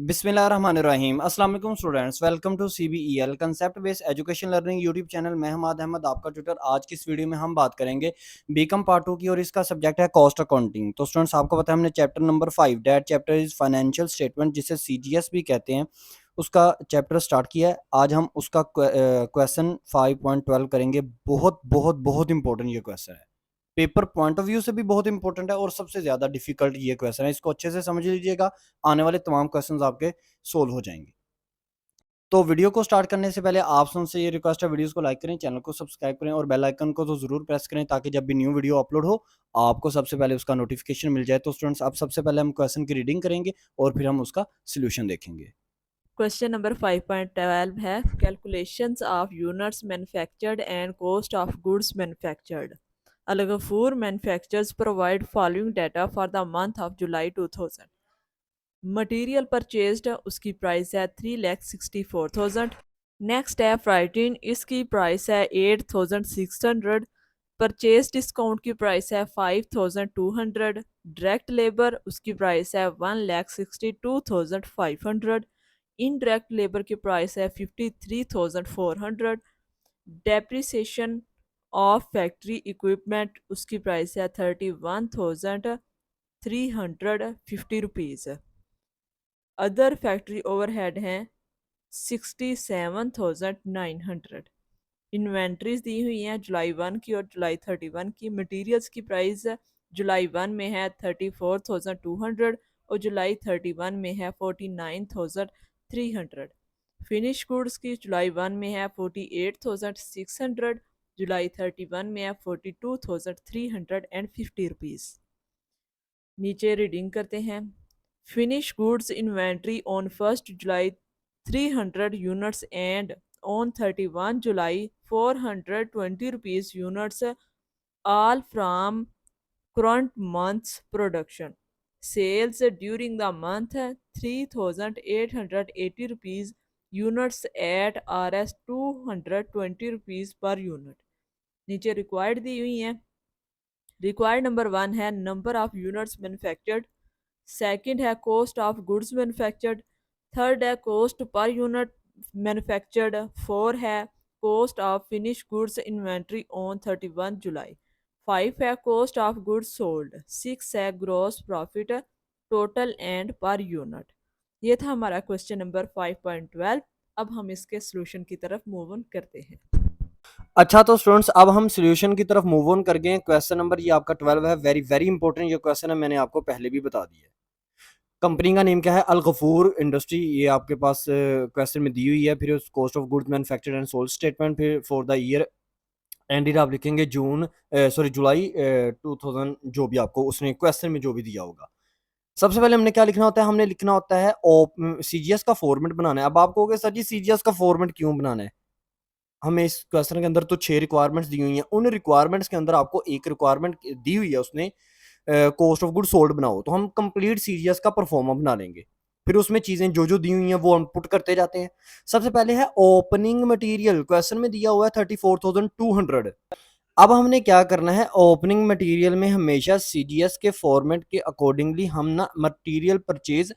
बिस्मिल्लाहिर्रहमानिर्रहीम। अस्सलाम वालेकुम students, welcome to CBEL concept based education learning YouTube channel. मैं हमाद अहमद, आपका ट्यूटर। आज की इस वीडियो में हम बात करेंगे बीकॉम पार्ट 2 की और इसका सब्जेक्ट है कॉस्ट अकाउंटिंग। तो स्टूडेंट्स, आपको पता है हमने chapter number 5 that chapter is financial statement, जिसे CGS भी कहते हैं, उसका चैप्टर स्टार्ट किया है। आज हम उसका क्वेश्चन 5.12 करेंगे। बहुत बहुत बहुत इंपॉर्टेंट ये क्वेश्चन है, पेपर पॉइंट ऑफ व्यू से भी बहुत इंपॉर्टेंट है और सबसे ज्यादा डिफिकल्ट ये क्वेश्चन है। इसको अच्छे से समझ लीजिएगा, आने वाले तमाम क्वेश्चंस आपके सोल्व हो जाएंगे। तो वीडियो को स्टार्ट करने से पहले आप सबसे ये रिक्वेस्ट है, वीडियोस को लाइक करें, चैनल को सब्सक्राइब करें और बेल आइकन को तो जरूर प्रेस करें, ताकि जब भी न्यू वीडियो अपलोड हो आपको सबसे पहले उसका नोटिफिकेशन मिल जाए। तो स्टूडेंट्स, अब सबसे पहले हम क्वेश्चन की रीडिंग करेंगे और फिर हम उसका सोल्यूशन देखेंगे। क्वेश्चन नंबर 5.12 है calculations of units manufactured and cost of goods manufactured. Al Ghafoor manufacturers provide following data for the month of July 2000। Material purchased, उसकी प्राइस है 3,64,000। नेक्स्ट है फ्राइटिन, इसकी प्राइस है 8,600। परचेज डिस्काउंट की प्राइस है 5,200। डायरेक्ट लेबर, उसकी प्राइस है 1,62,500। इनडायरेक्ट लेबर की प्राइस है 53,400। डेप्रिसिएशन ऑफ फैक्ट्री इक्विपमेंट, उसकी प्राइस है 31,350 रुपीज़। अदर फैक्ट्री ओवरहेड हैं 67,900। इन्वेंट्रीज दी हुई हैं जुलाई 1 की और जुलाई 31 की। मटेरियल्स की प्राइस जुलाई 1 में है 34,200 और जुलाई 31 में है 49,300। फिनिश गुड्स की जुलाई 1 में है 48,600, जुलाई 31 में है 42,350 रुपीज़। नीचे रीडिंग करते हैं। Finish goods inventory on 1 July 300 units and on 31 July 420 rupees units, all from current month's production. Sales during the month 3,880 rupees units at Rs 220 rupees per unit। नीचे required दी हुई हैं। रिक्वायर्ड नंबर 1 है number of units manufactured, second है cost of goods manufactured, third है cost per unit manufactured, four है cost of finish goods inventory on 31 July, five है cost of goods sold, six है gross profit total and per unit. ये था हमारा question number 5.12। अब हम इसके सोल्यूशन की तरफ मूव ऑन करते हैं। अच्छा, तो स्टूडेंट्स, अब हम सॉल्यूशन की तरफ मूव ऑन कर गए। क्वेश्चन नंबर ये आपका 12 है, वेरी वेरी इंपॉर्टेंट ये क्वेश्चन है, मैंने आपको पहले भी बता दिया है। कंपनी का नेम क्या है? अल गफूर इंडस्ट्री, ये आपके पास क्वेश्चन में दी हुई है। फिर cost of goods manufactured and sold statement, फिर फॉर द ईयर एंडेड आप लिखेंगे जून, सॉरी जुलाई 2000, जो भी आपको उसने क्वेश्चन में जो भी दिया होगा। सबसे पहले हमने क्या लिखना होता है? हमने लिखना होता है CGS का फॉर्मेट बनाना है। अब आप कहोगे सर जी CGS का फॉर्मेट क्यों बनाना है? हमें इस क्वेश्चन के अंदर तो 6 रिक्वायरमेंट्स दी हुई हैं। उन रिक्वायरमेंट्स के अंदर आपको एक रिक्वायरमेंट दी हुई है, उसने कॉस्ट ऑफ गुड सोल्ड बनाओ। तो हम कंप्लीट सीजीएस का परफॉर्मा बना लेंगे। फिर उसमें चीजें जो जो दी हुई हैं वो हम पुट करते जाते हैं। सबसे पहले है ओपनिंग मटेरियल, क्वेश्चन में दिया हुआ है 34,200। अब हमने क्या करना है? ओपनिंग मटेरियल में हमेशा सीजीएस के फॉर्मेट के अकॉर्डिंगली हम ना मटेरियल परचेज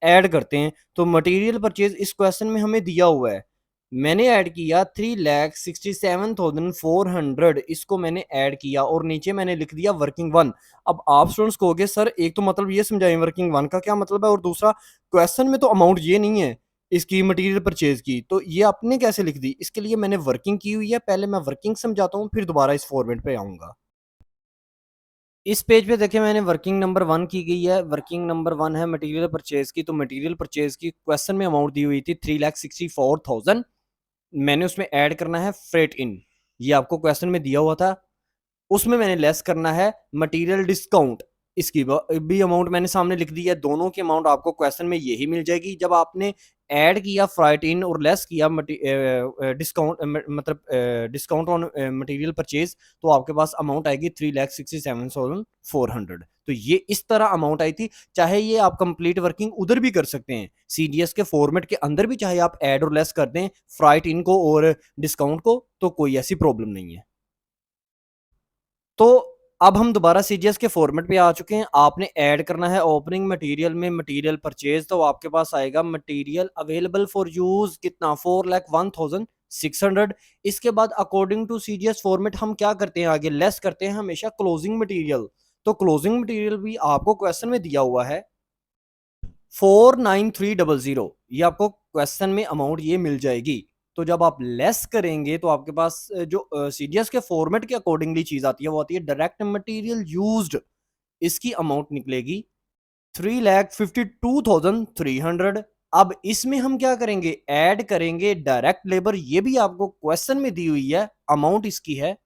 ऐड करते हैं। तो मटेरियल परचेज इस क्वेश्चन में हमें दिया हुआ है, मैंने ऐड किया 3,67,400, इसको मैंने ऐड किया और नीचे मैंने लिख दिया वर्किंग वन। अब आप स्टूडेंट्स कहोगे सर एक तो मतलब ये समझाएं वर्किंग वन का क्या मतलब है, और दूसरा क्वेश्चन में तो अमाउंट ये नहीं है इसकी मटेरियल परचेज की, तो ये आपने कैसे लिख दी? इसके लिए मैंने वर्किंग की हुई है। पहले मैं वर्किंग समझाता हूँ, फिर दोबारा इस फॉर्मेट पे आऊंगा। इस पेज पे देखिए मैंने वर्किंग नंबर 1 की गई है। वर्किंग नंबर 1 है मटेरियल परचेज की। तो मटेरियल परचेज की क्वेश्चन में अमाउंट दी हुई थी 3,64,000। मैंने उसमें ऐड करना है फ्रेट इन, ये आपको क्वेश्चन में दिया हुआ था। उसमें मैंने लेस करना है मटेरियल डिस्काउंट, इसकी भी अमाउंट मैंने सामने लिख दी है। दोनों की अमाउंट आपको क्वेश्चन में यही मिल जाएगी। जब आपने ऐड किया फ्राइट इन और लेस किया डिस्काउंट, मतलब डिस्काउंट ऑन मटेरियल परचेज, तो आपके पास अमाउंट आएगी 3,67,400। तो ये इस तरह अमाउंट आई थी। चाहे ये आप कंप्लीट वर्किंग उधर भी कर सकते हैं, सीडीएस के फॉर्मेट के अंदर भी, चाहे आप ऐड और लेस कर दें फ्राइट इन को और डिस्काउंट को, तो कोई ऐसी प्रॉब्लम नहीं है। तो अब हम दोबारा सीजीएस के फॉर्मेट पे आ चुके हैं। आपने ऐड करना है ओपनिंग मटेरियल में मटेरियल परचेज, तो आपके पास आएगा मटेरियल अवेलेबल फॉर यूज कितना 4,01,600। इसके बाद अकॉर्डिंग टू सीजीएस फॉर्मेट हम क्या करते हैं, आगे लेस करते हैं हमेशा क्लोजिंग मटेरियल। तो क्लोजिंग मटेरियल भी आपको क्वेश्चन में दिया हुआ है 49300, ये आपको क्वेश्चन में अमाउंट ये मिल जाएगी। तो जब आप लेस करेंगे तो आपके पास जो सीडीएस के फॉर्मेट के अकॉर्डिंगली चीज आती है वो आती है डायरेक्ट मटेरियल यूज्ड, इसकी अमाउंट निकलेगी 3,52,300। अब इसमें हम क्या करेंगे, ऐड करेंगे डायरेक्ट लेबर, ये भी आपको क्वेश्चन में दी हुई है, अमाउंट इसकी है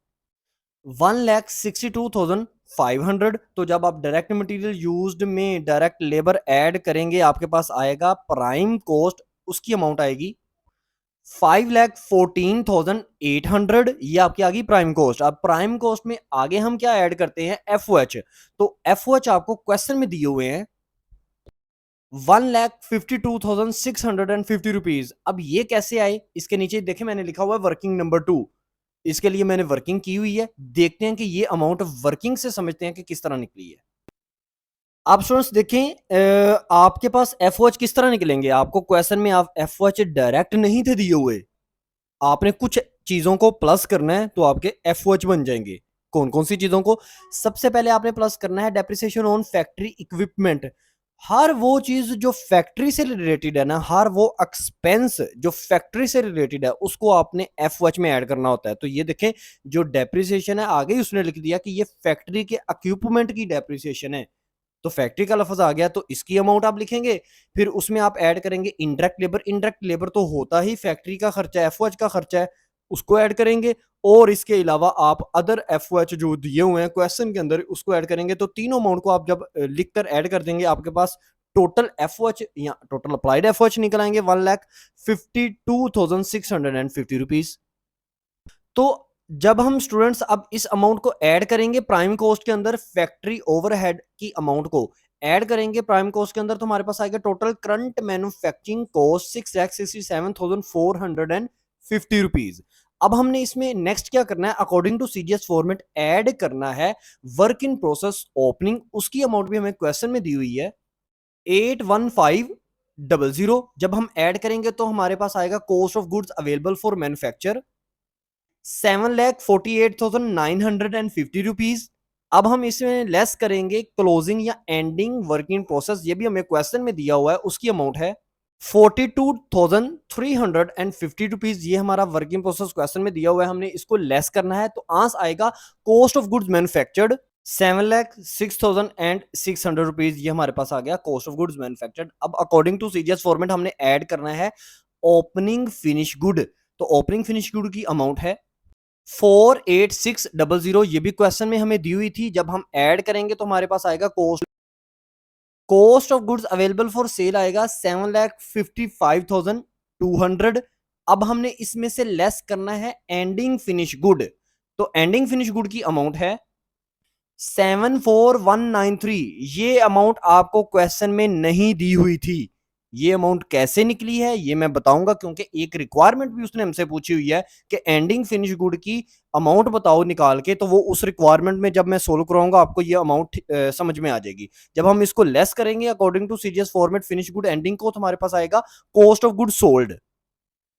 1,62,500। तो जब आप डायरेक्ट मटेरियल यूज्ड में डायरेक्ट लेबर ऐड करेंगे आपके पास आएगा प्राइम कॉस्ट, उसकी अमाउंट आएगी 5,14,800। ये आपकी आ गई प्राइम कॉस्ट। अब प्राइम कॉस्ट में आगे हम क्या ऐड करते हैं, एफओएच। तो एफओएच आपको क्वेश्चन में दिए हुए हैं 1,52,650 रुपीज। अब ये कैसे आए, इसके नीचे देखें मैंने लिखा हुआ है वर्किंग नंबर 2, इसके लिए मैंने वर्किंग की हुई है। देखते हैं कि ये अमाउंट वर्किंग से समझते हैं कि किस तरह निकली है। आप स्टूडेंट्स देखें, आपके पास एफओएच किस तरह निकलेंगे, आपको क्वेश्चन में आप एफओएच डायरेक्ट नहीं थे दिए हुए, आपने कुछ चीजों को प्लस करना है तो आपके एफओएच बन जाएंगे। कौन कौन सी चीजों को, सबसे पहले आपने प्लस करना है डेप्रिसिएशन ऑन फैक्ट्री इक्विपमेंट। हर वो चीज जो फैक्ट्री से रिलेटेड है ना, हर वो एक्सपेंस जो फैक्ट्री से रिलेटेड है उसको आपने एफओएच में ऐड करना होता है। तो ये देखें जो डेप्रिसिएशन है आगे उसने लिख दिया कि ये फैक्ट्री के इक्विपमेंट की डेप्रिसिएशन है, तो फैक्ट्री का लफ्ज आ गया तो इसकी अमाउंट आप लिखेंगे। फिर उसमें आप ऐड करेंगे इनडायरेक्ट लेबर, इनडायरेक्ट लेबर तो होता ही फैक्ट्री का खर्चा है, एफओएच का खर्चा है, उसको ऐड करेंगे। और इसके अलावा आप अदर एफओएच जो दिए हुए हैं क्वेश्चन के अंदर उसको ऐड करेंगे। तो तीनों अमाउंट को आप जब लिखकर ऐड कर देंगे आपके पास टोटल एफओएच या टोटल अप्लाइड एफओएच निकल आएंगे 1,52,650 रुपीज। तो जब हम स्टूडेंट्स अब इस अमाउंट को ऐड करेंगे प्राइम कॉस्ट के अंदर, फैक्ट्री ओवरहेड की अमाउंट को ऐड करेंगे प्राइम कॉस्ट के अंदर, तो हमारे पास आएगा total current manufacturing cost 6,67,450 rupees. अब हमने इसमें नेक्स्ट क्या करना है, according to CGS format add करना है वर्क इन प्रोसेस ओपनिंग, उसकी अमाउंट भी हमें क्वेश्चन में दी हुई है 81500। जब हम ऐड करेंगे तो हमारे पास आएगा cost of goods available for manufacture 7,48,950 rupees. अब हम इसमें लेस करेंगे क्लोजिंग या एंडिंग वर्किंग प्रोसेस, ये भी हमें क्वेश्चन में दिया हुआ है, उसकी अमाउंट है 42,350 रुपीज। ये हमारा वर्किंग प्रोसेस क्वेश्चन में दिया हुआ है, हमने इसको लेस करना है तो आंस आएगा cost of goods manufactured 7,06,600 rupees. ये हमारे पास आ गया कॉस्ट ऑफ गुड्स मैन्युफैक्चर्ड। अब अकॉर्डिंग टू सीजीएस फॉर्मेट हमने ऐड करना है ओपनिंग फिनिश गुड। तो ओपनिंग फिनिश गुड की अमाउंट है 48600, ये भी क्वेश्चन में हमें दी हुई थी। जब हम ऐड करेंगे तो हमारे पास आएगा cost of goods available for sale आएगा 7,55,200। अब हमने इसमें से लेस करना है एंडिंग फिनिश गुड, तो एंडिंग फिनिश गुड की अमाउंट है 74193। ये अमाउंट आपको क्वेश्चन में नहीं दी हुई थी। ये अमाउंट कैसे निकली है ये मैं बताऊंगा, क्योंकि एक रिक्वायरमेंट भी उसने हमसे पूछी हुई है कि एंडिंग फिनिश गुड की अमाउंट बताओ निकाल के, तो वो उस रिक्वायरमेंट में जब मैं सोल्व कराऊंगा आपको ये अमाउंट समझ में आ जाएगी। जब हम इसको लेस करेंगे according to CGS format finish good ending को, तो हमारे पास आएगा cost of good sold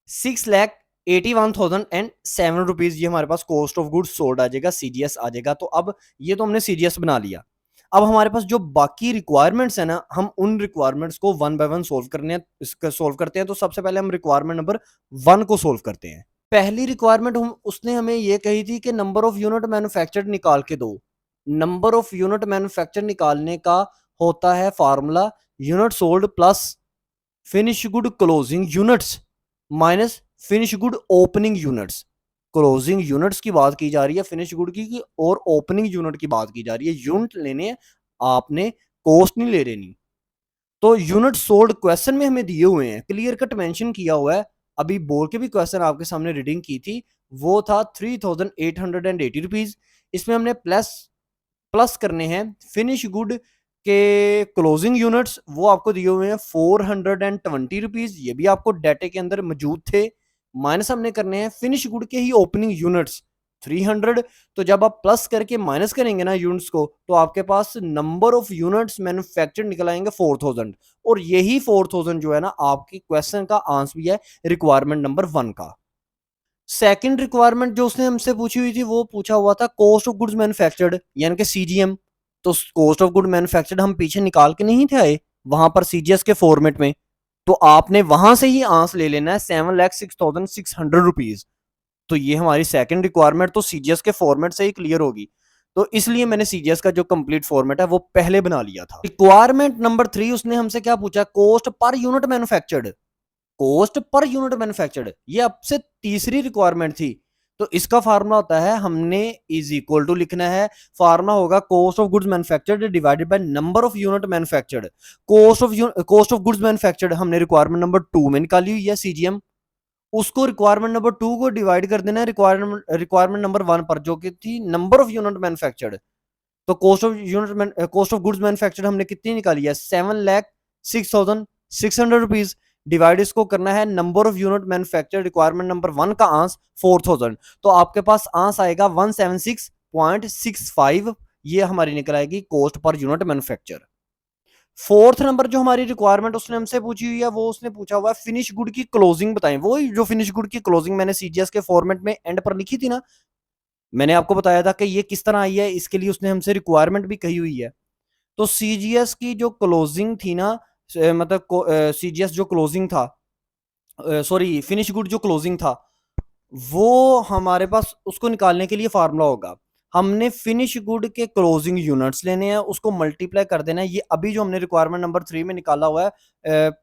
6,81,007 rupees. ये हमारे पास कॉस्ट ऑफ गुड्स सोल्ड आ जाएगा, सीजीएस आ जाएगा। तो अब ये तो हमने सीजीएस बना लिया। अब हमारे पास जो बाकी रिक्वायरमेंट्स है ना, हम उन रिक्वायरमेंट्स को वन बाय वन सोल्व करने हैं, इसका सोल्व करते हैं। तो सबसे पहले हम रिक्वायरमेंट नंबर 1 को सोल्व करते हैं। पहली रिक्वायरमेंट हम उसने हमें ये कही थी कि नंबर ऑफ यूनिट मैन्युफैक्चर्ड निकाल के दो। नंबर ऑफ यूनिट मैन्युफैक्चर निकालने का होता है formula unit sold plus finish good closing units minus finish good opening units. Closing units की बात की जा रही है फिनिश गुड की, और ओपनिंग यूनिट की बात की जा रही है। यूनिट लेने आपने, कॉस्ट नहीं ले लेनी। तो यूनिट सोल्ड क्वेश्चन में हमें दिए हुए हैं, क्लियर कट मेंशन किया हुआ है। अभी बोल के भी क्वेश्चन आपके सामने रीडिंग की थी, वो था 3,880 रुपीज। इसमें हमने प्लस प्लस करने हैं फिनिश गुड के क्लोजिंग यूनिट्स, वो आपको दिए हुए हैं 420 रुपीज, ये भी आपको डाटे के अंदर मौजूद थे। माइनस हमने करने हैं फिनिश गुड के ही ओपनिंग यूनिट्स 300, तो जब आप प्लस करके माइनस करेंगे ना यूनिट्स को, तो आपके पास नंबर ऑफ यूनिट्स मैन्युफैक्चर्ड निकल आएंगे 4000, और यही 4000 जो है ना आपकी क्वेश्चन का आंसर भी है रिक्वायरमेंट नंबर 1 का। सेकंड रिक्वायरमेंट जो उसने हमसे पूछी हुई थी वो पूछा हुआ था कॉस्ट ऑफ गुड्स मैन्युफैक्चर्ड, यानी कि सीजीएम। तो कॉस्ट ऑफ गुड मैन्युफैक्चर्ड हम पीछे निकाल के नहीं थे आए वहां पर सीजीएस के फॉर्मेट में, तो आपने वहां से ही आंसर ले लेना है 7,06,600 रुपीज। तो ये हमारी सेकंड रिक्वायरमेंट तो सीजीएस के फॉर्मेट से ही क्लियर होगी, तो इसलिए मैंने सीजीएस का जो कंप्लीट फॉर्मेट है वो पहले बना लिया था। रिक्वायरमेंट नंबर 3 उसने हमसे क्या पूछा, cost per unit manufactured. Cost per unit manufactured, ये अब से तीसरी रिक्वायरमेंट थी। तो इसका फार्मूला होता है, हमने इज इक्वल टू लिखना है, फार्मूला होगा cost of goods manufactured divided by number of unit manufactured. Cost of goods manufactured हमने रिक्वायरमेंट नंबर 2 में निकाली हुई है सीजीएम, उसको रिक्वायरमेंट नंबर 2 को डिवाइड कर देना है रिक्वायरमेंट नंबर 1 पर, जो कि थी नंबर ऑफ यूनिट मैन्युफैक्चर्ड। तो कॉस्ट ऑफ गुड्स मैन्युफैक्चर्ड हमने कितनी निकाली है, 7,06,600 रुपीज। डिवाइड इसको करना है number of unit manufactured requirement number 1 का आंसर 4000, तो आपके पास आंसर आएगा 176.65। ये हमारी निकल आएगी cost per unit manufacture. Fourth number जो हमारी रिक्वायरमेंट उसने हमसे पूछी हुई है, वो उसने पूछा हुआ है फिनिश गुड की क्लोजिंग बताएं। वो जो फिनिश गुड की क्लोजिंग मैंने सीजीएस के फॉर्मेट में एंड पर लिखी थी ना, मैंने आपको बताया था कि ये किस तरह आई है, इसके लिए उसने हमसे रिक्वायरमेंट भी कही हुई है। तो सीजीएस की जो क्लोजिंग थी ना, मतलब सीजीएस जो क्लोजिंग था, सॉरी फिनिश गुड जो क्लोजिंग था, वो हमारे पास उसको निकालने के लिए फार्मूला होगा, हमने फिनिश गुड के क्लोजिंग यूनिट्स लेने हैं, उसको मल्टीप्लाई कर देना है। ये अभी जो हमने रिक्वायरमेंट नंबर 3 में निकाला हुआ है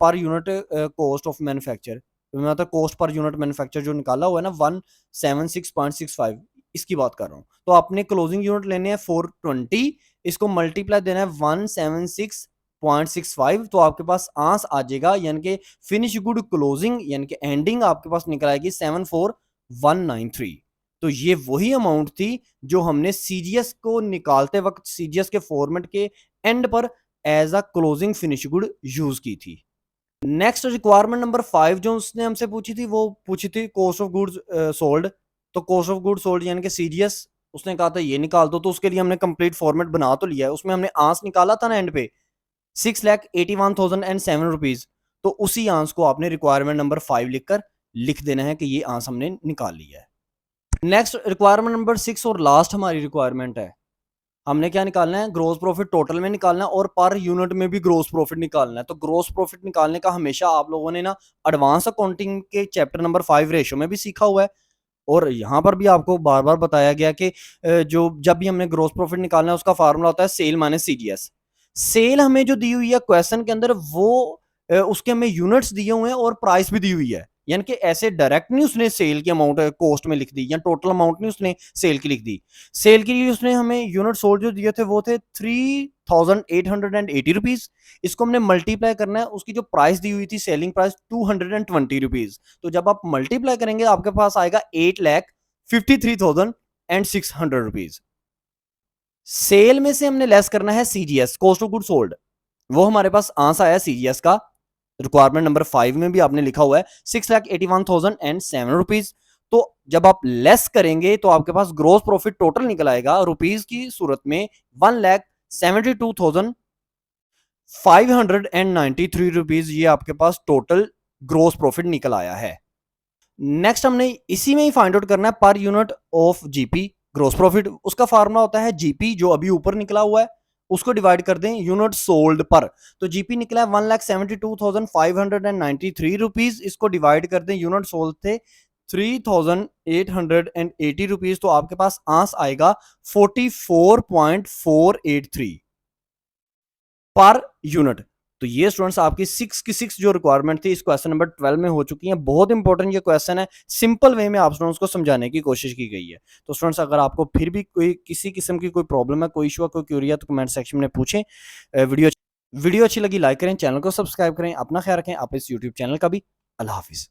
पर यूनिट कॉस्ट ऑफ मैन्युफैक्चर, मतलब कॉस्ट पर यूनिट मैन्युफैक्चर जो निकाला हुआ है ना 176.65, इसकी बात कर रहा हूँ। तो आपने क्लोजिंग यूनिट लेने हैं 420, इसको मल्टीप्लाई देना है 176.65, तो आपके पास आंसर आ जाएगा, यानी कि फिनिश गुड क्लोजिंग यानी कि एंडिंग आपके पास निकल आएगी 74193। तो ये वही अमाउंट थी जो हमने सीजीएस को निकालते वक्त सीजीएस के फॉर्मेट के एंड पर as a closing finish good use की थी। नेक्स्ट रिक्वायरमेंट नंबर 5 जो उसने हमसे पूछी थी, वो पूछी थी कॉस्ट ऑफ गुड्स सोल्ड। तो कॉस्ट ऑफ गुड्स सोल्ड यानी कि सीजीएस, उसने कहा था ये निकाल दो, तो उसके लिए हमने कंप्लीट फॉर्मेट बना तो लिया है, उसमें हमने आंसर निकाला था ना एंड पे 6,81,007 रुपीज। तो उसी आंसर को आपने रिक्वायरमेंट नंबर 5 लिखकर लिख देना है कि ये आंसर हमने निकाल लिया है। नेक्स्ट रिक्वायरमेंट नंबर 6 और लास्ट हमारी रिक्वायरमेंट है, हमने क्या निकालना है, ग्रोस प्रॉफिट टोटल में निकालना है और पर यूनिट में भी ग्रोस प्रॉफिट निकालना है। तो ग्रोस प्रॉफिट निकालने का हमेशा आप लोगों ने ना एडवांस अकाउंटिंग के चैप्टर नंबर 5 रेशो में भी सीखा हुआ है, और यहाँ पर भी आपको बार बार बताया गया कि जो जब भी हमने ग्रोस प्रॉफिट निकालना है उसका फार्मूला होता है सेल माइनस सीजीएस। सेल हमें जो दी हुई है क्वेश्चन के अंदर, वो उसके हमें यूनिट्स दिए हुए हैं और प्राइस भी दी हुई है, यानी कि ऐसे डायरेक्ट नहीं उसने सेल की अमाउंट कॉस्ट में लिख दी, या टोटल अमाउंट नहीं उसने सेल की लिख दी। सेल के लिए उसने हमें यूनिट सोल्ड जो दिए थे वो थे 3,880 रुपीज। इसको हमने मल्टीप्लाई करना है, उसकी जो प्राइस दी हुई थी सेलिंग प्राइस 220 रुपीज। तो जब आप मल्टीप्लाई करेंगे आपके पास आएगा 8,53,600 रुपीज। सेल में से हमने लेस करना है CGS cost of good sold, वो हमारे पास आंसर आया सीजीएस का, रिक्वायरमेंट नंबर 5 में भी आपने लिखा हुआ है 6,81,007 रुपीज। तो जब आप लेस करेंगे तो आपके पास ग्रोस प्रॉफिट टोटल निकल आएगा रुपीज की सूरत में 1,72,593 रुपीज, ये आपके पास टोटल ग्रोस प्रॉफिट निकल आया है। नेक्स्ट हमने इसी में ही फाइंड आउट करना है पर unit of GP gross profit. उसका फार्मूला होता है जीपी जो अभी ऊपर निकला हुआ है उसको डिवाइड कर दें यूनिट सोल्ड पर। तो जीपी निकला है 1,72,593 रुपीज, इसको डिवाइड कर दें यूनिट सोल्ड थे 3,880 रुपीज, तो आपके पास आंसर आएगा 44.483 पर यूनिट। तो ये स्टूडेंट्स आपकी 6 की 6 जो रिक्वायरमेंट थी इस क्वेश्चन नंबर 12 में हो चुकी है। बहुत इंपॉर्टेंट ये क्वेश्चन है, सिंपल वे में आप स्टूडेंट्स को समझाने की कोशिश की गई है। तो स्टूडेंट्स अगर आपको फिर भी कोई किसी किस्म की कोई प्रॉब्लम है, कोई इशू है, कोई क्यूरी है, तो कमेंट सेक्शन में पूछें। वीडियो अच्छी लगी लाइक करें, चैनल को सब्सक्राइब करें, अपना ख्याल रखें, आप इस यूट्यूब चैनल का भी। अल्लाह हाफिज़।